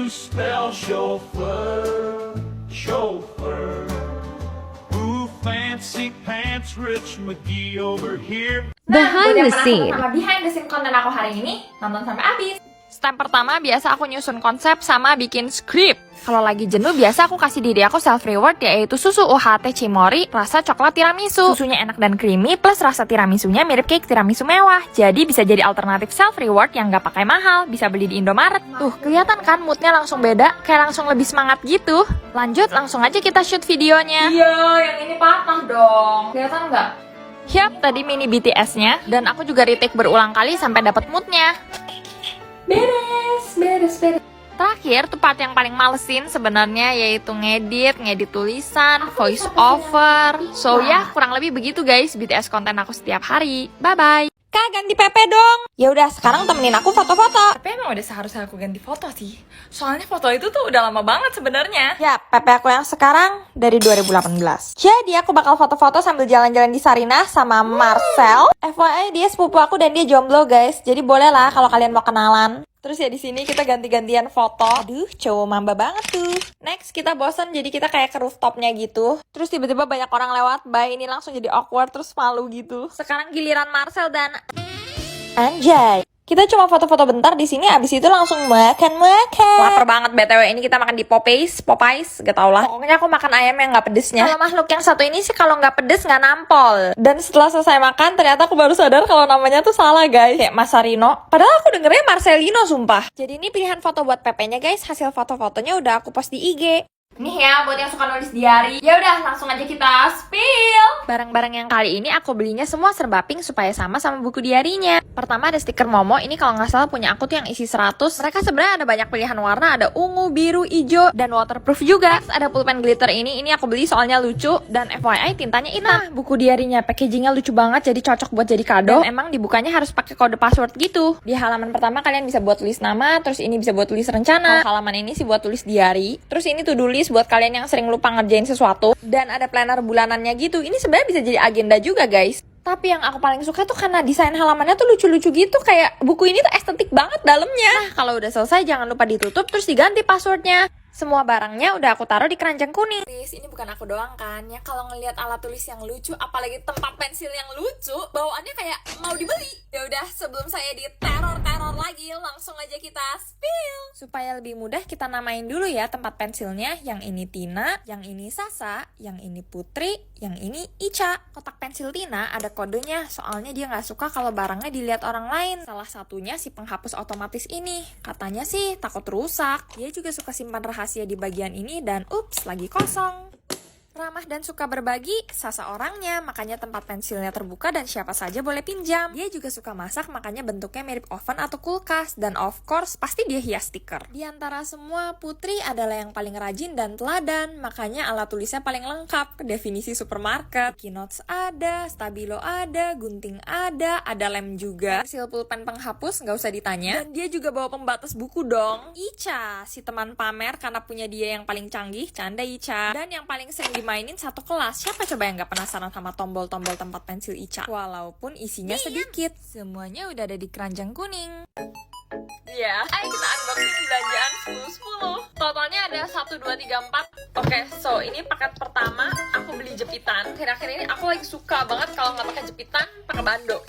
you spell chauffeur? Chauffeur. Ooh, fancy pants, Rich McGee over here. Behind the scene. Sama behind the scene konten aku hari ini, nonton sampai habis. Step pertama biasa aku nyusun konsep sama bikin script. Kalau lagi jenuh biasa aku kasih diri aku self reward, yaitu susu UHT Cimory rasa coklat tiramisu. Susunya enak dan creamy plus rasa tiramisunya mirip cake tiramisu mewah. Jadi bisa jadi alternatif self reward yang gak pakai mahal, bisa beli di Indomaret. Tuh, kelihatan kan moodnya langsung beda, kayak langsung lebih semangat gitu. Lanjut, langsung aja kita shoot videonya. Iya, yang ini patah dong. Kelihatan nggak? Yap, tadi mini BTS-nya, dan aku juga retake berulang kali sampai dapat moodnya. Beres. Terakhir tuh part yang paling malesin sebenarnya, yaitu ngedit tulisan, voice over. So ya, kurang lebih begitu guys BTS konten aku setiap hari. Bye bye. Kak, ganti PP dong. Ya udah, sekarang temenin aku foto-foto. Tapi emang udah seharusnya aku ganti foto sih. Soalnya foto itu tuh udah lama banget sebenarnya. Ya, PP aku yang sekarang dari 2018. Jadi aku bakal foto-foto sambil jalan-jalan di Sarinah sama Marcel. FYI dia sepupu aku dan dia jomblo guys. Jadi boleh lah kalau kalian mau kenalan. Terus ya di sini kita ganti-gantian foto. Aduh, cowok mamba banget tuh. Next kita bosan jadi kita kayak ke rooftopnya gitu. Terus tiba-tiba banyak orang lewat, bye, ini langsung jadi awkward terus malu gitu. Sekarang giliran Marcel dan Anjay. Kita cuma foto-foto bentar di sini, abis itu langsung makan. Lapar banget BTW, ini kita makan di Popeyes, gak tau lah. Pokoknya aku makan ayam yang gak pedesnya. Kalau makhluk yang satu ini sih kalau gak pedes gak nampol. Dan setelah selesai makan, ternyata aku baru sadar kalau namanya tuh salah guys. Kayak Masarino. Padahal aku dengernya Marcelino sumpah. Jadi ini pilihan foto buat PP-nya guys. Hasil foto-fotonya udah aku post di IG. Nih ya, buat yang suka nulis diary. Ya udah, langsung aja kita spill. Barang-barang yang kali ini aku belinya semua serba pink supaya sama buku diarinya. Pertama ada stiker Momo, ini kalau nggak salah punya aku tuh yang isi 100. Mereka sebenarnya ada banyak pilihan warna, ada ungu, biru, hijau, dan waterproof juga. Next, ada pulpen glitter ini aku beli soalnya lucu, dan FYI tintanya hitam. Nah, buku diarinya packagingnya lucu banget, jadi cocok buat jadi kado. Dan emang dibukanya harus pakai kode password gitu. Di halaman pertama kalian bisa buat tulis nama, terus ini bisa buat tulis rencana. Kalau halaman ini sih buat tulis diary. Terus ini to do list buat kalian yang sering lupa ngerjain sesuatu. Dan ada planner bulanannya gitu. Ini sebenarnya bisa jadi agenda juga guys. Tapi yang aku paling suka tuh karena desain halamannya tuh lucu-lucu gitu. Kayak buku ini tuh estetik banget dalamnya. Nah, kalau udah selesai jangan lupa ditutup terus diganti passwordnya. Semua barangnya udah aku taruh di keranjang kuning. Ini bukan aku doang kan ya, kalau ngelihat alat tulis yang lucu, apalagi tempat pensil yang lucu, bawaannya kayak mau dibeli. Ya udah, sebelum saya diteror lagi, langsung aja kita spill. Supaya lebih mudah kita namain dulu ya tempat pensilnya. Yang ini Tina, yang ini Sasa, yang ini Putri, yang ini Ica. Kotak pensil Tina ada kodenya, soalnya dia nggak suka kalau barangnya dilihat orang lain. Salah satunya si penghapus otomatis ini. Katanya sih takut rusak. Dia juga suka simpan rahasia di bagian ini dan ups, lagi kosong. Ramah dan suka berbagi, Sasa orangnya, makanya tempat pensilnya terbuka dan siapa saja boleh pinjam. Dia juga suka masak, makanya bentuknya mirip oven atau kulkas. Dan of course, pasti dia hias stiker. Di antara semua, Putri adalah yang paling rajin dan teladan, makanya alat tulisnya paling lengkap. Definisi supermarket, Keynotes ada, Stabilo ada, gunting ada lem juga. Pensil pulpen penghapus, nggak usah ditanya. Dan dia juga bawa pembatas buku dong. Ica, si teman pamer karena punya dia yang paling canggih, canda Ica. Dan yang paling sering mainin satu kelas. Siapa coba yang gak penasaran sama tombol-tombol tempat pensil Ica? Walaupun isinya sedikit. Semuanya udah ada di keranjang kuning. Ya, ayo kita unboxing belanjaan full 10. Totalnya ada 1, 2, 3, 4. Oke, so ini paket pertama. Aku beli jepitan. Akhir-akhir ini aku lagi suka banget kalau nggak pakai jepitan, pakai bando.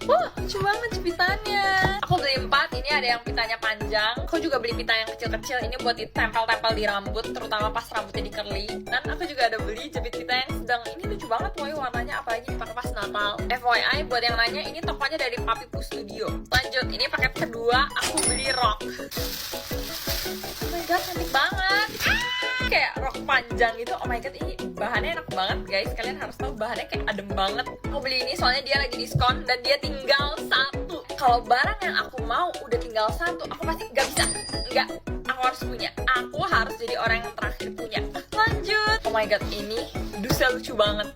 Wah, lucu banget jepitannya. Aku beli 4, ini ada yang pitanya panjang. Aku juga beli pita yang kecil-kecil, ini buat ditempel-tempel di rambut, terutama pas rambutnya di curly. Dan aku juga ada beli jepit pita yang sedang. Ini lucu banget, woy, warnanya apalagi dipakai pas Natal. FYI, buat yang nanya, ini tokonya dari Papi Pu Studio. Lanjut, ini paket kedua, aku beli rok. Oh my god, cantik banget. Kayak rok panjang gitu. Oh my god, ini bahannya enak banget guys. Kalian harus tahu bahannya kayak adem banget. Aku beli ini soalnya dia lagi diskon dan dia tinggal 1. Kalau barang yang aku mau udah tinggal 1, aku pasti gak bisa. Enggak, aku harus punya. Aku harus jadi orang yang terakhir punya. Lanjut. Oh my god, ini dusnya lucu banget.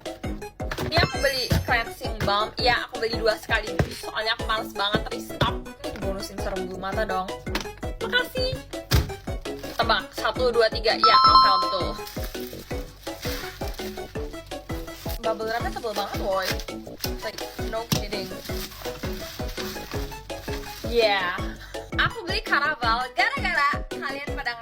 Ini aku beli cleansing balm. Iya, aku beli 2 sekaligus. Soalnya aku males banget restock. Ini bonusin serum bulu mata dong. Makasih. Tebak, 1, 2, 3. Ya, novel betul. Bubble wrapnya tebel banget, woy. Like, no kidding. Yeah. Aku beli Karaval gara-gara kalian pada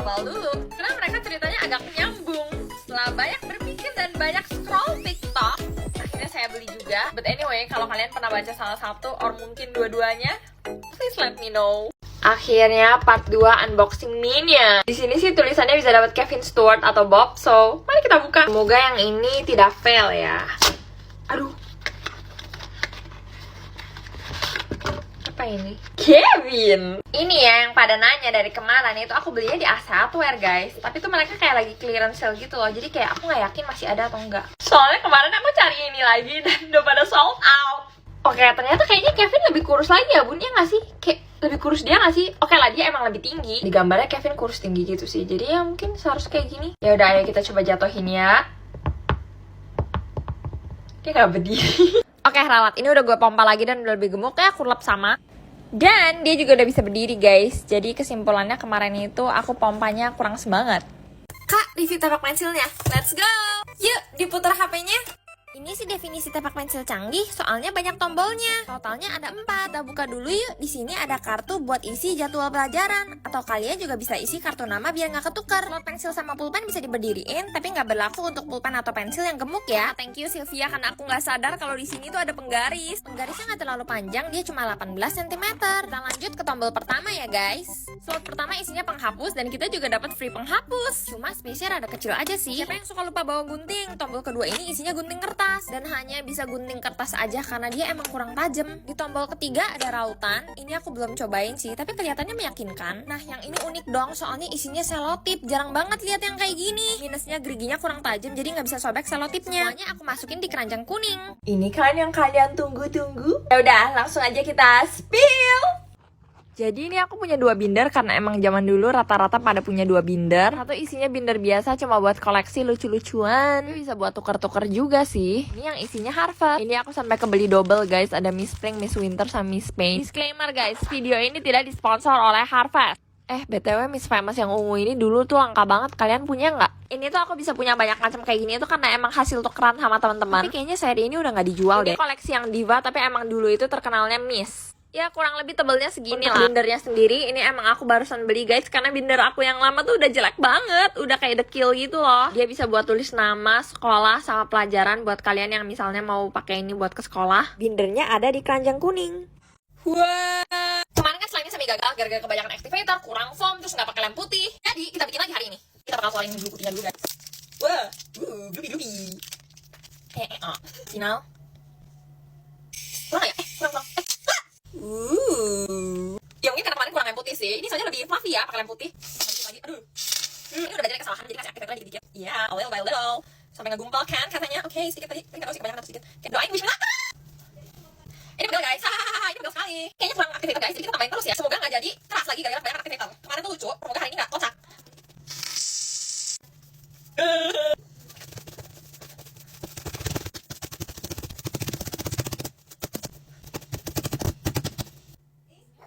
hafal dulu. Karena mereka ceritanya agak nyambung. Setelah banyak berpikir dan banyak scroll TikTok, akhirnya saya beli juga. But anyway, kalau kalian pernah baca salah satu or mungkin dua-duanya, please let me know. Akhirnya part 2 unboxing Minion. Di sini sih tulisannya bisa dapat Kevin Stewart atau Bob. So, mari kita buka. Semoga yang ini tidak fail ya. Aduh. Apa ini? Kevin. Ini ya yang pada nanya dari kemarin itu aku belinya di Ace Hardware guys. Tapi tuh mereka kayak lagi clearance sale gitu loh. Jadi kayak aku nggak yakin masih ada atau enggak. Soalnya kemarin aku cari ini lagi dan udah pada sold out. Oke, ternyata kayaknya Kevin lebih kurus lagi ya bun, ya nggak sih? Kayak lebih kurus dia nggak sih? Oke lah, dia emang lebih tinggi. Di gambarnya Kevin kurus tinggi gitu sih. Jadi ya mungkin seharusnya kayak gini. Ya udah, ayo kita coba jatuhin ya. Dia nggak berdiri. Oke, ralat. Ini udah gue pompa lagi dan udah lebih gemuk. Kayak aku lap sama. Dan dia juga udah bisa berdiri guys. Jadi kesimpulannya kemarin itu aku pompanya kurang semangat. Kak, review tapak pensilnya. Let's go. Yuk, diputar HP-nya. Ini sih definisi tapak pensil canggih, soalnya banyak tombolnya. Totalnya ada 4. Kita buka dulu yuk. Di sini ada kartu buat isi jadwal pelajaran. Atau kalian juga bisa isi kartu nama biar nggak ketukar. Slot pensil sama pulpen bisa diberdiriin, tapi nggak berlaku untuk pulpen atau pensil yang gemuk ya. Thank you Sylvia, karena aku nggak sadar kalau di sini tuh ada penggaris. Penggarisnya nggak terlalu panjang, dia cuma 18 cm. Kita lanjut ke tombol pertama ya guys. Slot pertama isinya penghapus dan kita juga dapat free penghapus. Cuma space-nya rada kecil aja sih. Siapa yang suka lupa bawa gunting? Tombol kedua ini isinya gunting kertas. Dan hanya bisa gunting kertas aja karena dia emang kurang tajam. Di tombol ketiga ada rautan. Ini aku belum cobain sih, tapi kelihatannya meyakinkan. Nah, yang ini unik dong, soalnya isinya selotip. Jarang banget lihat yang kayak gini. Minusnya geriginya kurang tajam, jadi nggak bisa sobek selotipnya. Semuanya aku masukin di keranjang kuning. Ini kan yang kalian tunggu-tunggu. Ya udah, langsung aja kita spill. Jadi ini aku punya 2 binder karena emang zaman dulu rata-rata pada punya 2 binder. Satu isinya binder biasa cuma buat koleksi lucu-lucuan. Tapi bisa buat tuker-tuker juga sih. Ini yang isinya Harvard. Ini aku sampai kebeli double guys. Ada Miss Spring, Miss Winter, sama Miss Pain. Disclaimer guys, video ini tidak disponsor oleh Harvard. BTW Miss Famous yang ungu ini dulu tuh langka banget. Kalian punya nggak? Ini tuh aku bisa punya banyak macam kayak gini tuh karena emang hasil tukeran sama teman-teman. Tapi kayaknya seri ini udah nggak dijual deh. Ini koleksi yang diva tapi emang dulu itu terkenalnya Miss. Ya kurang lebih tebelnya segini lah. Bindernya sendiri ini emang aku barusan beli guys, karena binder aku yang lama tuh udah jelek banget, udah kayak dekil gitu loh. Dia bisa buat tulis nama, sekolah, sama pelajaran buat kalian yang misalnya mau pakai ini buat ke sekolah. Bindernya ada di keranjang kuning. Wah. Kemarin kan selainnya semi gagal gara-gara kebanyakan activator, kurang foam, terus nggak pakai lem putih. Jadi kita bikin lagi hari ini. Kita bakal keluarin glue putihnya dulu guys. Wah, glue. Final. Kurang ya? Kurang. Ya mungkin karena kemarin kurang lem putih sih. Ini soalnya lebih fluffy ya pakai lem putih. Lagi. Aduh. Ini udah belajar kesalahan jadi kasih aktivator dikit-dikit. Iya, a little by little. Sampai ngegumpal kan katanya. Oke, sedikit tadi. Tapi nggak tahu sih kebanyakan atau sedikit. Kayak doain bismillah. Ini pegel guys. Hahaha, ini pegel sekali. Kayaknya kurang aktivator guys. Jadi kita tambahin terus ya. Semoga nggak jadi keras lagi gara-gara kebanyakan aktivator. Kemarin tuh lucu. Semoga hari ini nggak kocak.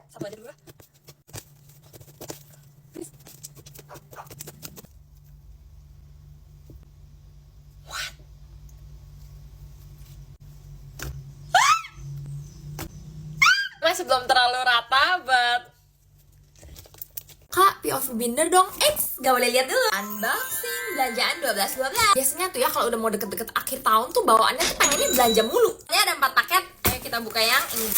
Satu aja dulu lah. Masih belum terlalu rata, but Kak, POV binder dong. Gak boleh lihat dulu. Unboxing belanjaan 12. Biasanya tuh ya kalau udah mau deket-deket akhir tahun tuh bawaannya tuh pengennya belanja mulu. Ini ada 4 paket. Ayo kita buka yang ini.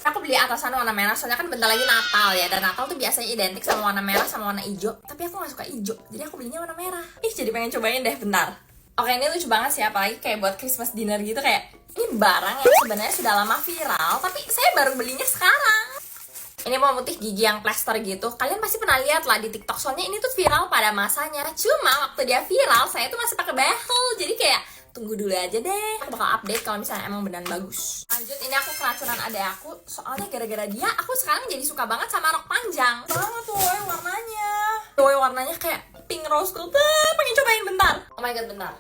Aku beli atasan warna merah soalnya kan bentar lagi Natal ya. Dan Natal tuh biasanya identik sama warna merah sama warna hijau. Tapi aku gak suka hijau, jadi aku belinya warna merah. Jadi pengen cobain deh, bentar. Oke, ini lucu banget sih, apalagi kayak buat Christmas dinner gitu. Kayak ini barang yang sebenarnya sudah lama viral, tapi saya baru belinya sekarang. Ini pemutih gigi yang plester gitu. Kalian pasti pernah lihat lah di TikTok, soalnya ini tuh viral pada masanya. Cuma waktu dia viral, saya tuh masih pakai behel. Jadi kayak tunggu dulu aja deh. Aku bakal update kalau misalnya emang beneran bagus. Lanjut, ini aku keracunan adek aku. Soalnya gara-gara dia, aku sekarang jadi suka banget sama rok panjang. Banget tuh warnanya. Tuh warnanya kayak pink rose gold. Pengen cobain bentar. Oh my god, bentar.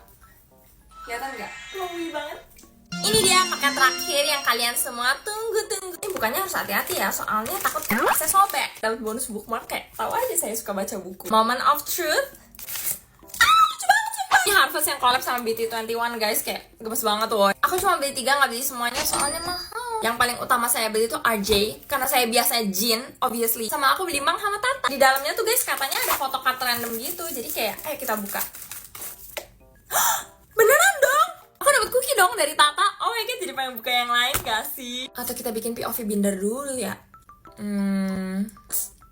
Kelihatan nggak? Glowy banget. Ini dia paket terakhir yang kalian semua tunggu-tunggu. Ini bukannya harus hati-hati ya, soalnya takut kertasnya sobek. Dapat bonus bookmark kayak, tahu aja saya suka baca buku. Moment of truth. Lucu banget sumpah. Ini Harvest yang collab sama BT21 guys, kayak gemes banget tuh. Aku cuma beli 3, nggak beli semuanya soalnya mahal. Yang paling utama saya beli itu RJ, karena saya biasanya Jin, obviously. Sama aku beli Mang sama Tata. Di dalamnya tuh guys katanya ada foto card random gitu. Jadi kayak, ayo kita buka. Beneran dong! Aku dapat cookie dong dari Tata. Oh my god, jadi pengen buka yang lain gak sih? Atau kita bikin POV binder dulu ya?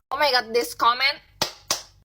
Oh my god, this comment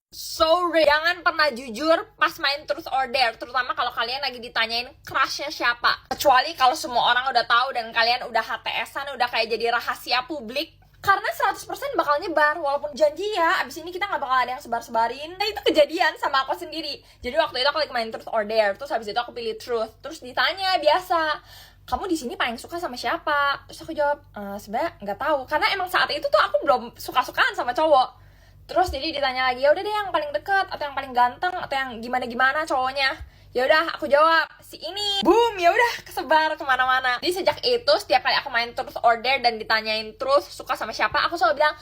so real. Jangan pernah jujur pas main truth or dare, terutama kalau kalian lagi ditanyain crushnya siapa. Kecuali kalau semua orang udah tahu dan kalian udah HTS-an, udah kayak jadi rahasia publik. Karena 100% bakal nyebar, walaupun janji ya, abis ini kita nggak bakal ada yang sebar-sebarin. Nah itu kejadian sama aku sendiri. Jadi waktu itu aku lagi main truth or dare, terus habis itu aku pilih truth. Terus ditanya biasa, kamu di sini paling suka sama siapa? Terus aku jawab, sebenarnya nggak tahu. Karena emang saat itu tuh aku belum suka-sukaan sama cowok. Terus jadi ditanya lagi, ya udah deh yang paling deket atau yang paling ganteng atau yang gimana-gimana cowoknya. Ya udah aku jawab si ini. Boom, ya udah kesebar kemana-mana. Jadi sejak itu setiap kali aku main truth or dare dan ditanyain truth suka sama siapa, aku selalu bilang,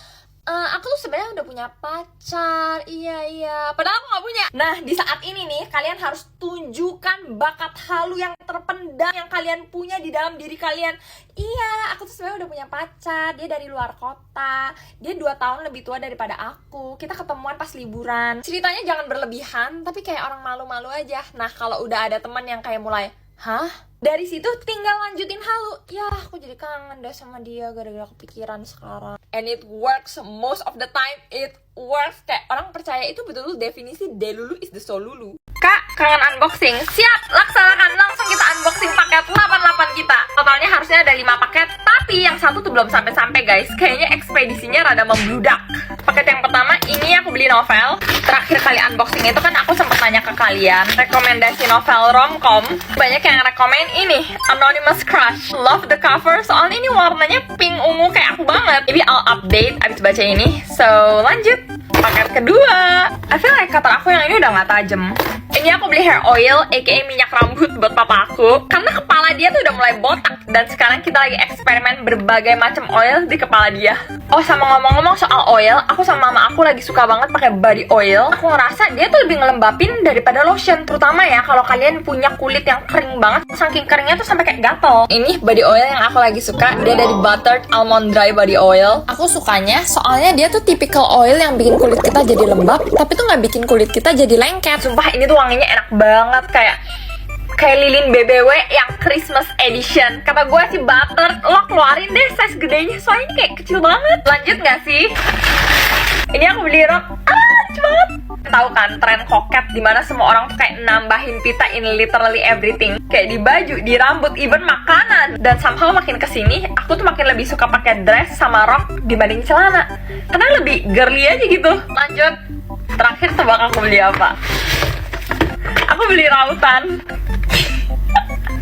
aku tuh sebenarnya udah punya pacar. Iya. Padahal aku nggak punya. Nah di saat ini nih kalian harus tunjukkan bakat halu yang terpendam yang kalian punya di dalam diri kalian. Iya, aku tuh sebenarnya udah punya pacar. Dia dari luar kota. Dia 2 tahun lebih tua daripada aku. Kita ketemuan pas liburan. Ceritanya jangan berlebihan, tapi kayak orang malu-malu aja. Nah kalau udah ada teman yang kayak mulai, hah? Dari situ tinggal lanjutin halu. Ya aku jadi kangen deh sama dia gara-gara kepikiran sekarang. And it works most of the time. It works. Kayak orang percaya itu betul-betul definisi Delulu is the Solulu. Kak, kangen unboxing? Siap, laksanakan. Langsung kita unboxing paket 88 kita. Totalnya harusnya ada 5 paket, tapi yang satu tuh belum sampai-sampai guys. Kayaknya ekspedisinya rada membludak. Paket yang pertama, ini aku beli novel. Terakhir kali unboxing itu kan aku sempat nanya ke kalian rekomendasi novel romcom. Banyak yang rekomen ini, Anonymous Crush. Love the cover, soalnya ini warnanya pink ungu kayak aku banget. Jadi I'll update abis baca ini. So, lanjut. Paket kedua, I feel like kata aku yang ini udah gak tajem. Ini aku beli hair oil, aka minyak rambut buat papa aku. Karena kepala dia tuh udah mulai botak. Dan sekarang kita lagi eksperimen berbagai macam oil di kepala dia. Oh sama ngomong-ngomong soal oil, aku sama mama aku lagi suka banget pakai body oil. Aku ngerasa dia tuh lebih ngelembapin daripada lotion. Terutama ya kalau kalian punya kulit yang kering banget. Saking keringnya tuh sampai kayak gatel. Ini body oil yang aku lagi suka. Dia dari Buttered Almond Dry Body Oil. Aku sukanya soalnya dia tuh typical oil yang bikin kulit kita jadi lembab, tapi tuh nggak bikin kulit kita jadi lengket. Sumpah ini tuh wanginya enak banget, kayak lilin BBW yang Christmas edition. Kata gue sih Buttered, lo keluarin deh size gedenya, soalnya ini kayak kecil banget. Lanjut gak sih? Ini aku beli rok, lucu banget. Tahu kan tren koket dimana semua orang tuh kayak nambahin pita in literally everything. Kayak di baju, di rambut, even makanan. Dan somehow makin kesini, aku tuh makin lebih suka pakai dress sama rok dibanding celana. Karena lebih girly aja gitu. Lanjut. Terakhir tebak aku beli apa? Aku beli rautan.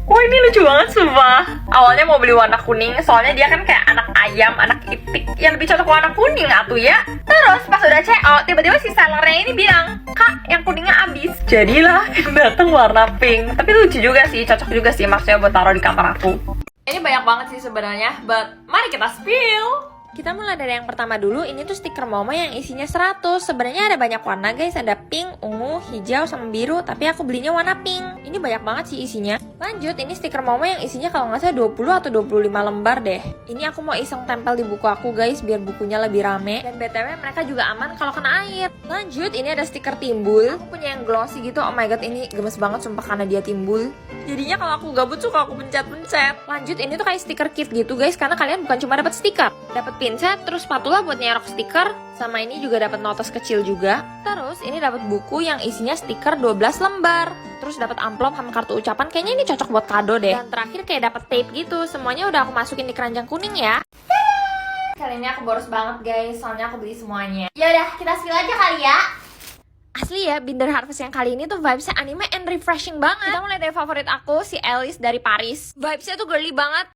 Wah ini lucu banget sumpah. Awalnya mau beli warna kuning, soalnya dia kan kayak anak ayam, anak itik. Yang lebih cocok warna kuning atuh ya. Terus pas udah check out, tiba-tiba si sellernya ini bilang, Kak yang kuningnya habis. Jadilah yang datang warna pink. Tapi lucu juga sih, cocok juga sih maksudnya buat taruh di kamar aku. Ini banyak banget sih sebenarnya, but mari kita spill. Kita mulai dari yang pertama dulu. Ini tuh stiker Momo yang isinya 100. Sebenarnya ada banyak warna guys, ada pink, ungu, hijau, sama biru. Tapi aku belinya warna pink. Ini banyak banget sih isinya. Lanjut, ini stiker Momo yang isinya kalau nggak salah 20 atau 25 lembar deh. Ini aku mau iseng tempel di buku aku guys, biar bukunya lebih rame. Dan BTW mereka juga aman kalau kena air. Lanjut, ini ada stiker timbul. Aku punya yang glossy gitu. Oh my god, ini gemes banget sumpah karena dia timbul. Jadinya kalau aku gabut suka aku pencet-pencet. Lanjut, ini tuh kayak stiker kit gitu guys, karena kalian bukan cuma dapat stiker, dapat pinset, terus spatula buat nyerok stiker, sama ini juga dapat notes kecil juga. Terus ini dapat buku yang isinya stiker 12 lembar. Terus dapat amplop sama kartu ucapan. Kayaknya ini cocok buat kado deh. Dan terakhir kayak dapat tape gitu. Semuanya udah aku masukin di keranjang kuning ya. Kali ini aku boros banget guys, soalnya aku beli semuanya. Yaudah, kita spill aja kali ya. Asli ya, Binder Harvest yang kali ini tuh vibesnya anime and refreshing banget. Kita mulai dari favorit aku, si Alice dari Paris. Vibesnya tuh girly banget.